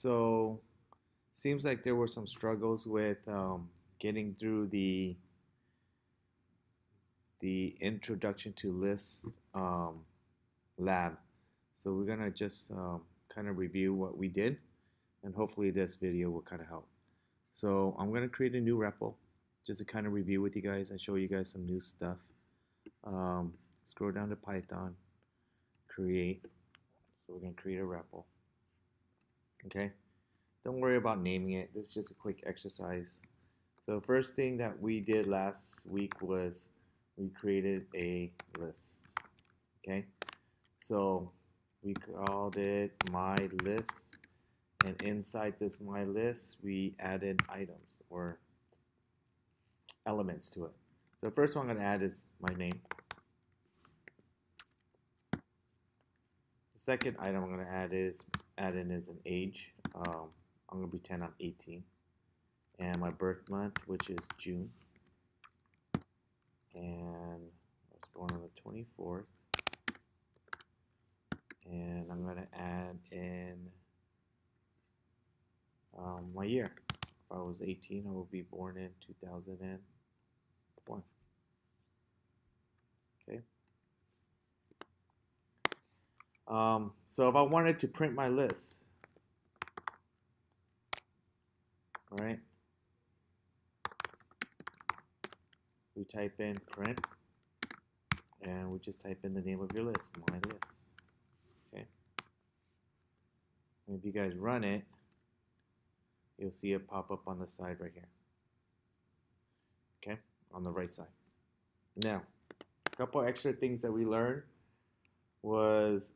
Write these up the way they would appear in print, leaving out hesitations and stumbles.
So seems like there were some struggles with getting through the introduction to list lab. So we're gonna just kind of review what we did, and hopefully this video will kind of help. So I'm gonna create a new REPL just to kind of review with you guys and show you guys some new stuff. Scroll down to Python, create. So we're gonna create a REPL. Okay. Don't worry about naming it. This is just a quick exercise. So first thing that we did last week was we created a list. Okay. So we called it my list, and inside this my list we added items or elements to it. So the first one I'm going to add is my name. The second item I'm going to add in is an age. I'm going to pretend I'm 18. And my birth month, which is June. And I was born on the 24th. And I'm going to add in my year. If I was 18, I will be born in 2001. Okay. So if I wanted to print my list, all right, we type in print, and we just type in the name of your list, my list. Okay. And if you guys run it, you'll see it pop up on the side right here. Okay, on the right side. Now, a couple extra things that we learned was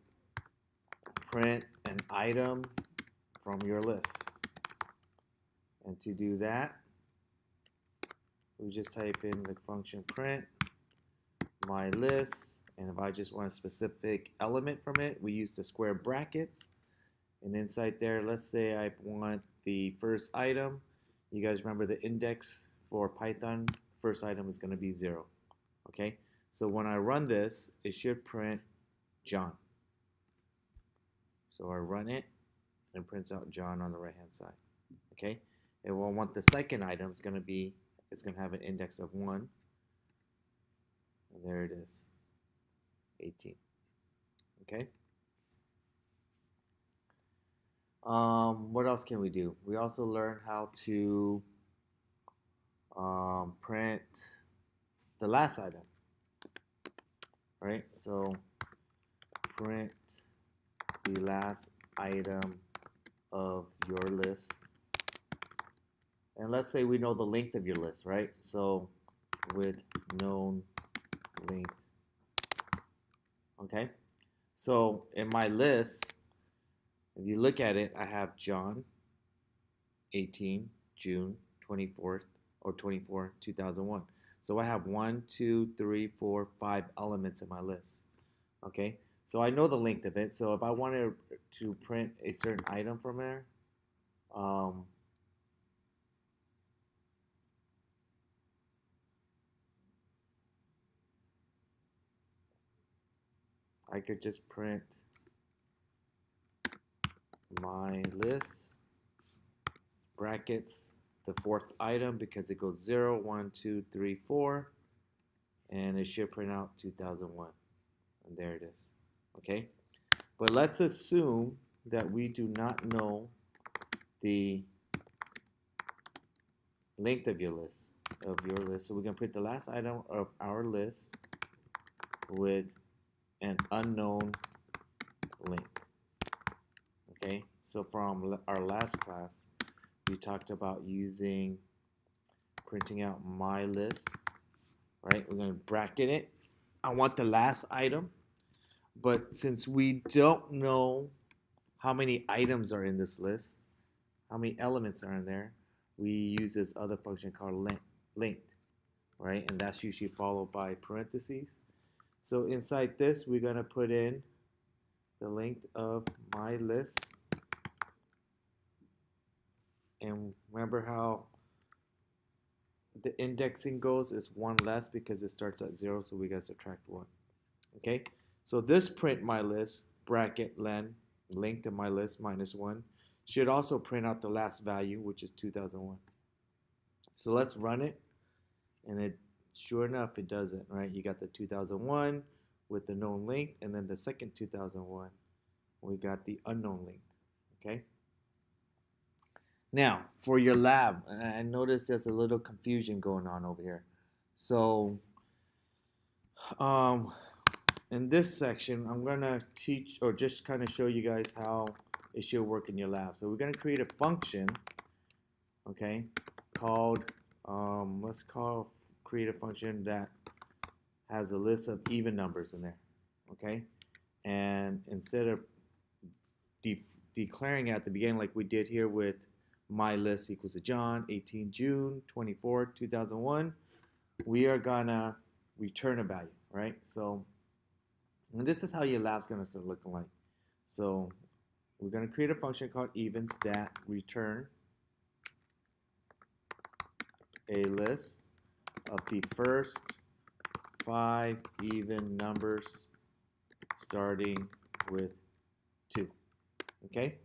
print an item from your list. And to do that, we just type in the function print my list, and if I just want a specific element from it, we use the square brackets. And inside there, let's say I want the first item. You guys remember the index for Python? First item is going to be 0. Okay, so when I run this, it should print John. So I run it, and it prints out John on the right hand side. Okay, and we'll want the second item is going to be, it's going to have an index of 1. And there it is, 18. Okay. What else can we do? We also learned how to print the last item, right? So print the last item of your list. And let's say we know the length of your list, right? So with known length. Okay? So in my list, if you look at it, I have John, 18, June 24th, or 24, 2001. So I have 1, 2, 3, 4, 5 elements in my list. Okay? So I know the length of it. So if I wanted to print a certain item from there, I could just print my list, brackets, the fourth item, because it goes 0, 1, 2, 3, 4, and it should print out 2001. And there it is. Okay? But let's assume that we do not know the length of your list. So we're going to print the last item of our list with an unknown length. Okay, so from our last class, we talked about printing out my list, right? We're going to bracket it. I want the last item, but since we don't know how many items are in this list, how many elements are in there, we use this other function called length, right? And that's usually followed by parentheses. So inside this, we're going to put in the length of my list. And remember how the indexing goes is 1 less because it starts at 0, so we got to subtract 1. Okay, so this print my list bracket length of my list minus 1 should also print out the last value, which is 2001. So let's run it, and it sure enough it does it, right? You got the 2001 with the known length, and then the second 2001 we got the unknown length. Okay. Now for your lab, I noticed there's a little confusion going on over here. So in this section, I'm gonna teach or just kind of show you guys how it should work in your lab. So we're gonna create a function, okay, called create a function that has a list of even numbers in there, okay, and instead of declaring at the beginning like we did here with my list equals to John 18 June 24 2001, we are gonna return a value, right? So and this is how your lab's gonna start looking like. So we're gonna create a function called evens that return a list of the first 5 even numbers starting with 2. Okay,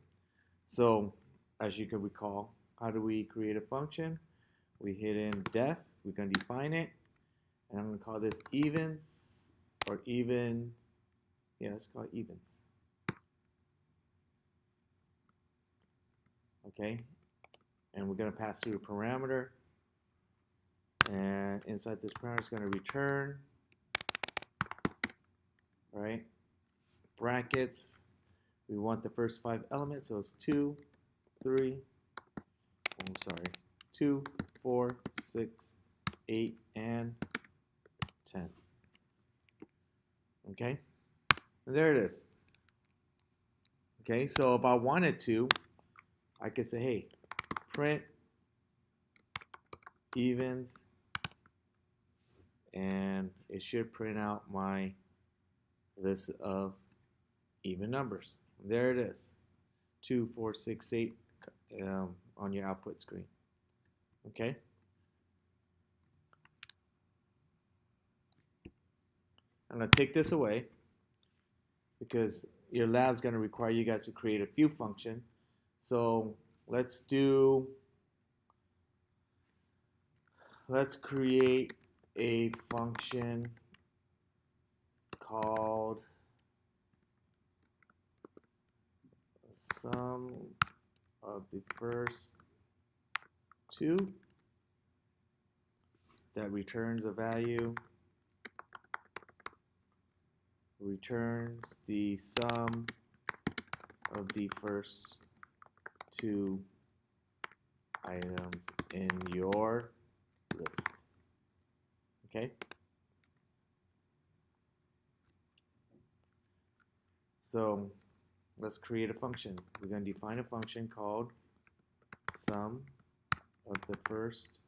so as you can recall, how do we create a function? We hit in def, we're going to define it, and I'm going to call this evens, or even, yeah, let's call it evens. Okay, and we're going to pass through a parameter, and inside this parameter is going to return, right, brackets. We want the first 5 elements, so it's 2, 3, 2, 4, 6, 8, and 10. Okay, and there it is. Okay, so if I wanted to, I could say, hey, print evens, and it should print out my list of even numbers. There it is, 2, 4, 6, 8 on your output screen. Okay. I'm going to take this away because your lab's going to require you guys to create a few functions. So let's create a function called sum of the first 2 that returns a value, returns the sum of the first 2 items in your list. Okay? So let's create a function. We're going to define a function called sum of the first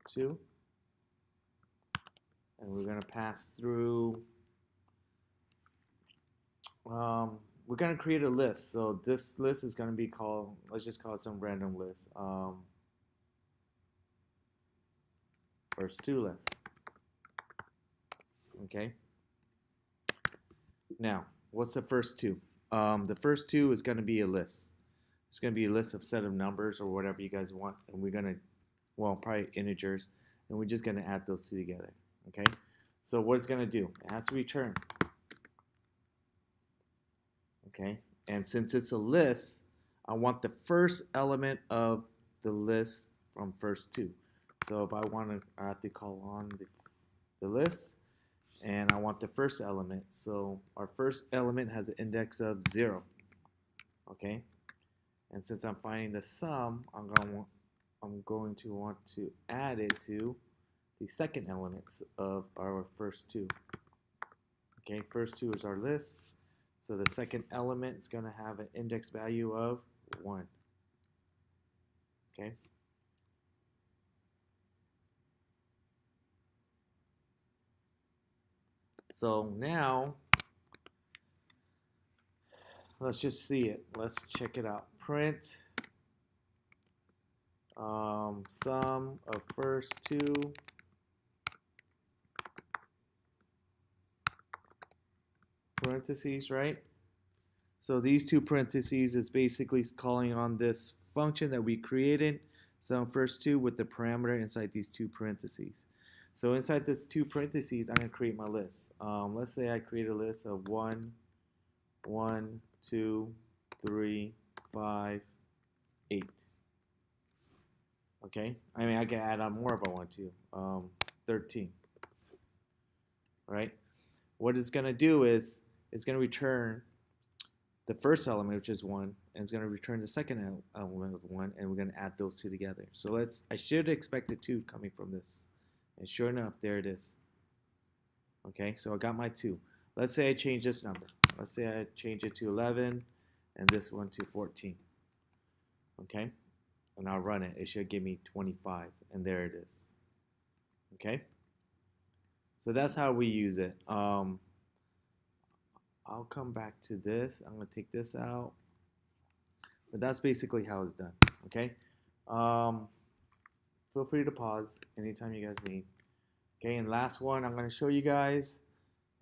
2, and we're going to pass through, we're going to create a list. So this list is going to be called, let's just call it some random list, first 2 list. Okay, now what's the first 2? The first 2 is going to be a list. It's going to be a list of set of numbers or whatever you guys want, and we're going to, well, probably integers, and we're just going to add those 2 together. Okay, so what it's going to do, it has to return. Okay, and since it's a list, I want the first element of the list from first 2. So if I want to, I have to call on the list, and I want the first element. So our first element has an index of 0. Okay, and since I'm finding the sum, I'm going to want to add it to the second elements of our first 2. Okay, first 2 is our list, so the second element is going to have an index value of 1. Okay. So now, let's just see it. Let's check it out. Print sum of first 2 parentheses, right? So these two parentheses is basically calling on this function that we created, sum first two with the parameter inside these two parentheses. So inside this two parentheses, I'm going to create my list. Let's say I create a list of 1, 1, 2, 3, 5, 8. Okay, I mean I can add on more if I want to. 13. Right? What it's going to do is it's going to return the first element, which is 1, and it's going to return the second element of 1, and we're going to add those two together. So I should expect a 2 coming from this. And sure enough, there it is. Okay, so I got my 2. Let's say I change this number. Let's say I change it to 11, and this one to 14. Okay, and I'll run it. It should give me 25, and there it is. Okay, so that's how we use it. I'll come back to this. I'm going to take this out. But that's basically how it's done. Okay? Feel free to pause anytime you guys need. Okay, and last one I'm going to show you guys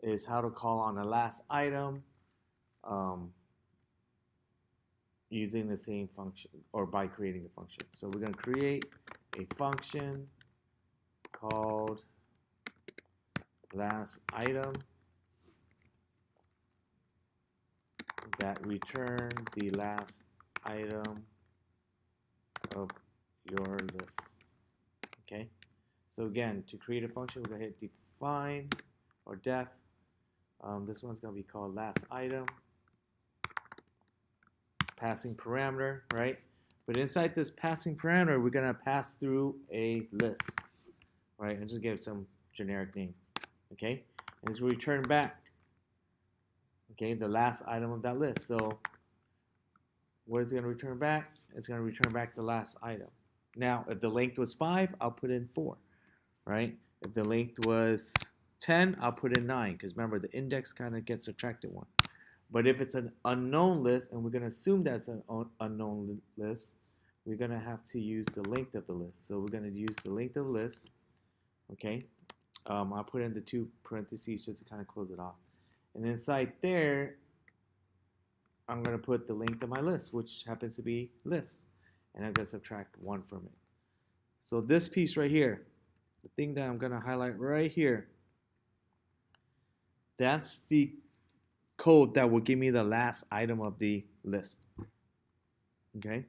is how to call on a last item using the same function or by creating a function. So we're going to create a function called last item that return the last item of your list. Okay, so again, to create a function, we're going to hit define or def. This one's going to be called last item, passing parameter, right? But inside this passing parameter, we're going to pass through a list, right? And just give it some generic name. Okay, and this will return back, okay, the last item of that list. So what is it going to return back? It's going to return back the last item. Now, if the length was 5, I'll put in 4, right? If the length was 10, I'll put in 9, because remember, the index kind of gets subtracted 1. But if it's an unknown list, and we're going to assume that's an unknown list, we're going to have to use the length of the list. So we're going to use the length of the list, okay? I'll put in the 2 parentheses just to kind of close it off. And inside there, I'm going to put the length of my list, which happens to be list. And I'm going to subtract 1 from it. So this piece right here, the thing that I'm going to highlight right here, that's the code that will give me the last item of the list. Okay?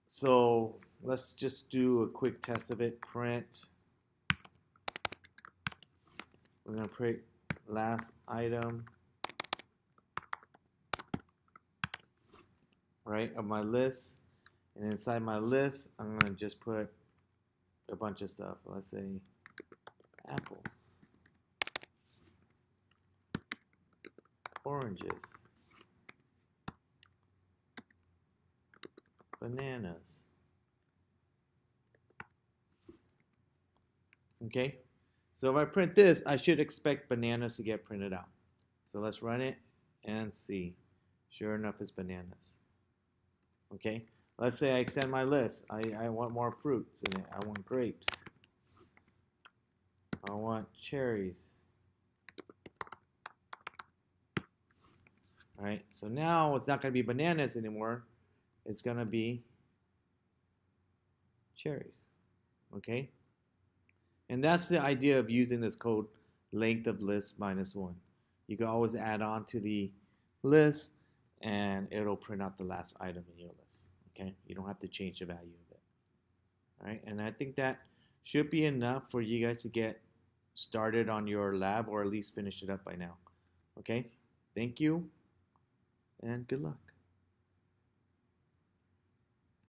So let's just do a quick test of it. Print. We're going to print last item, right, of my list. And inside my list, I'm going to just put a bunch of stuff. Let's say apples, oranges, bananas. Okay, so if I print this, I should expect bananas to get printed out. So let's run it and see. Sure enough, it's bananas. Okay, let's say I extend my list. I want more fruits in it. I want grapes. I want cherries. All right, so now it's not going to be bananas anymore. It's going to be cherries. Okay, and that's the idea of using this code, length of list minus 1. You can always add on to the list, and it'll print out the last item in your list. Okay, you don't have to change the value of it. All right, and I think that should be enough for you guys to get started on your lab, or at least finish it up by now. Okay, thank you, and good luck.